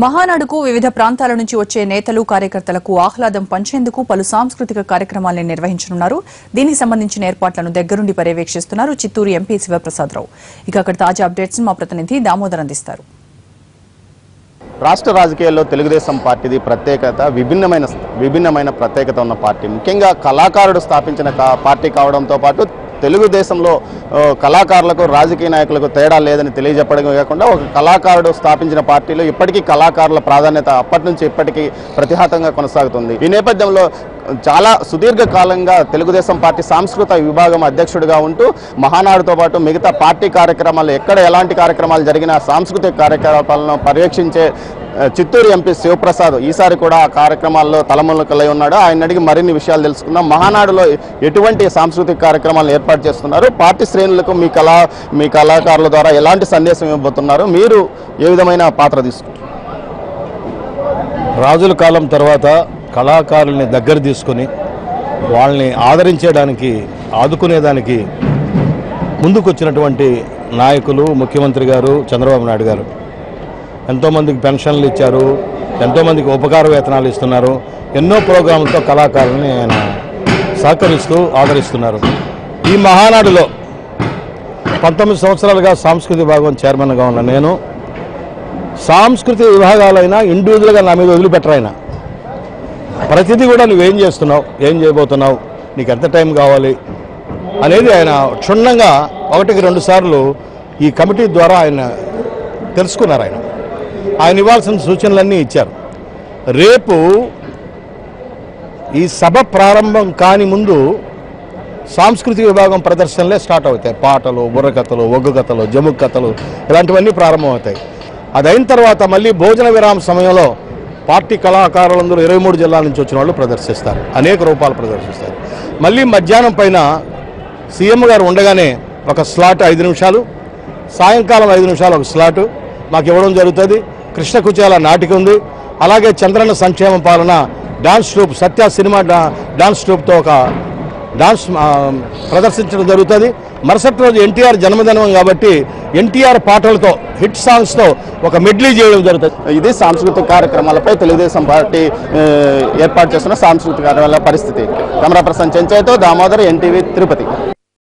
మహానాడుకు వివిధ ప్రాంతాల నుంచి వచ్చే నేతలు కార్యకర్తలకు ఆహ్లాదం పంచేందుకు పలు సాంస్కృతిక కార్యక్రమాలను నిర్వహించనున్నారు. దీనికి సంబంధించిన ఏర్పాట్లను దగ్గరుండి పర్యవేక్షిస్తున్నారు చిత్తూరు ఎంపీ శివప్రసాదరావు. ఇక అక్కడ తాజా అప్డేట్స్ మా ప్రతినిధి దామోదర్ అందిస్తారు. రాష్ట్ర రాజకీయాల్లో తెలుగుదేశం పార్టీది ప్రత్యేకత విభిన్నమైన ప్రత్యేకత ఉన్న పార్టీ. ముఖ్యంగా కళాకారుడు స్థాపించిన పార్టీ కావడంతో పాటు తెలుగుదేశంలో కళాకారులకు రాజకీయ నాయకులకు తేడా లేదని తెలియజెప్పడమే కాకుండా ఒక కళాకారుడు స్థాపించిన పార్టీలో ఇప్పటికీ కళాకారుల ప్రాధాన్యత అప్పటి నుంచి ఇప్పటికీ ప్రతిహతంగా కొనసాగుతుంది. ఈ నేపథ్యంలో చాలా సుదీర్ఘకాలంగా తెలుగుదేశం పార్టీ సాంస్కృతిక విభాగం అధ్యక్షుడిగా ఉంటూ మహానాడుతో పాటు మిగతా పార్టీ కార్యక్రమాలు ఎక్కడ ఎలాంటి కార్యక్రమాలు జరిగినా సాంస్కృతిక కార్యకలాపాలను పర్యవేక్షించే చిత్తూరు ఎంపీ శివప్రసాద్ ఈసారి కూడా ఆ కార్యక్రమాల్లో తలమునకలై ఉన్నాడు. ఆయన అడిగి మరిన్ని విషయాలు తెలుసుకుందాం. మహానాడులో ఎటువంటి సాంస్కృతిక కార్యక్రమాలను ఏర్పాటు చేస్తున్నారు, పార్టీ శ్రేణులకు మీ కళాకారుల ద్వారా ఎలాంటి సందేశం ఇవ్వబోతున్నారు, మీరు ఏ విధమైన పాత్ర తీసుకుంటారు? రాజుల కాలం తర్వాత కళాకారుల్ని దగ్గర తీసుకొని వాళ్ళని ఆదుకునేదానికి ముందుకొచ్చినటువంటి నాయకులు ముఖ్యమంత్రి గారు చంద్రబాబు నాయుడు గారు ఎంతోమందికి పెన్షన్లు ఇచ్చారు, ఎంతోమందికి ఉపకార వేతనాలు ఇస్తున్నారు. ఎన్నో ప్రోగ్రాములతో కళాకారుల్ని ఆయన సహకరిస్తూ ఆదరిస్తున్నారు. ఈ మహానాడులో 19 సంవత్సరాలుగా సాంస్కృతిక విభాగం చైర్మన్గా ఉన్న నేను సాంస్కృతిక విభాగాలైనా ఇండివిజువల్గా నా మీద వదిలిపెట్టరు. ఆయన ప్రతిదీ కూడా నువ్వేం చేస్తున్నావు, ఏం చేయబోతున్నావు, నీకు ఎంత టైం కావాలి అనేది ఆయన క్షుణ్ణంగా 1-2 సార్లు ఈ కమిటీ ద్వారా ఆయన తెలుసుకున్నారు. ఆయన ఇవ్వాల్సిన సూచనలన్నీ ఇచ్చారు. రేపు ఈ సభ ప్రారంభం కాని ముందు సాంస్కృతిక విభాగం ప్రదర్శనలే స్టార్ట్ అవుతాయి. పాటలు, బుర్రకథలు, ఒగ్గు కథలు, జముక్ కథలు ఇలాంటివన్నీ ప్రారంభమవుతాయి. అదైన తర్వాత మళ్ళీ భోజన విరామ సమయంలో పార్టీ కళాకారులందరూ 23 జిల్లాల నుంచి వచ్చిన వాళ్ళు ప్రదర్శిస్తారు, అనేక రూపాలు ప్రదర్శిస్తారు. మళ్ళీ మధ్యాహ్నం పైన సీఎం గారు ఉండగానే ఒక స్లాట్ 5 నిమిషాలు, సాయంకాలం 5 నిమిషాలు ఒక స్లాటు మాకు ఇవ్వడం జరుగుతుంది. కృష్ణ కుచేల నాటిక ఉంది. అలాగే చంద్రన్న సంక్షేమ పాలన డాన్స్ ట్రూప్, సత్య సినిమా డాన్స్ ట్రూప్తో ఒక డాన్స్ ప్రదర్శించడం జరుగుతుంది. మరుసటి రోజు ఎన్టీఆర్ జన్మదినం కాబట్టి ఎన్టీఆర్ పాటలతో, హిట్ సాంగ్స్తో ఒక మెడ్లీ చేయడం జరుగుతుంది. ఇది సాంస్కృతిక కార్యక్రమాలపై తెలుగుదేశం పార్టీ ఏర్పాటు చేస్తున్న సాంస్కృతిక కార్యక్రమాల పరిస్థితి. కెమెరా పర్సన్ చెంచయ్యతో దామోదర్, ఎన్టీవీ, తిరుపతి.